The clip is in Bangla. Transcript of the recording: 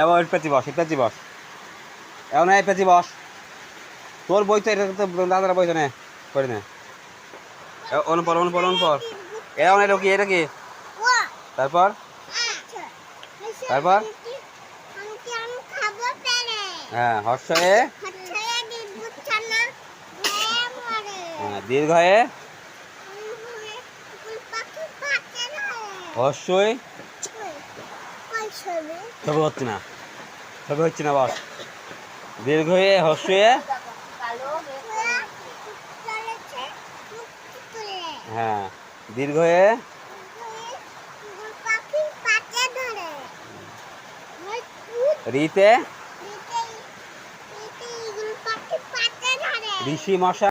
এবার পেঁচি বস, পেঁচি বস। এমন এই পেঁচি বস। তোর বই তো এটা তো দাদারা বই তো নে করে নে। অনুপর অনুপর অনুপর এমন এটা কি, এটা কি? তারপর তারপর হ্যাঁ, হর্ষয়ে দীর্ঘয়ে হর্ষই ছবি হচ্ছে না, ছবি হচ্ছে না বস। দীর্ঘয়ে হর্ষয়ে হ্যাঁ, দীর্ঘয়ে রিতে ঋষি মশা।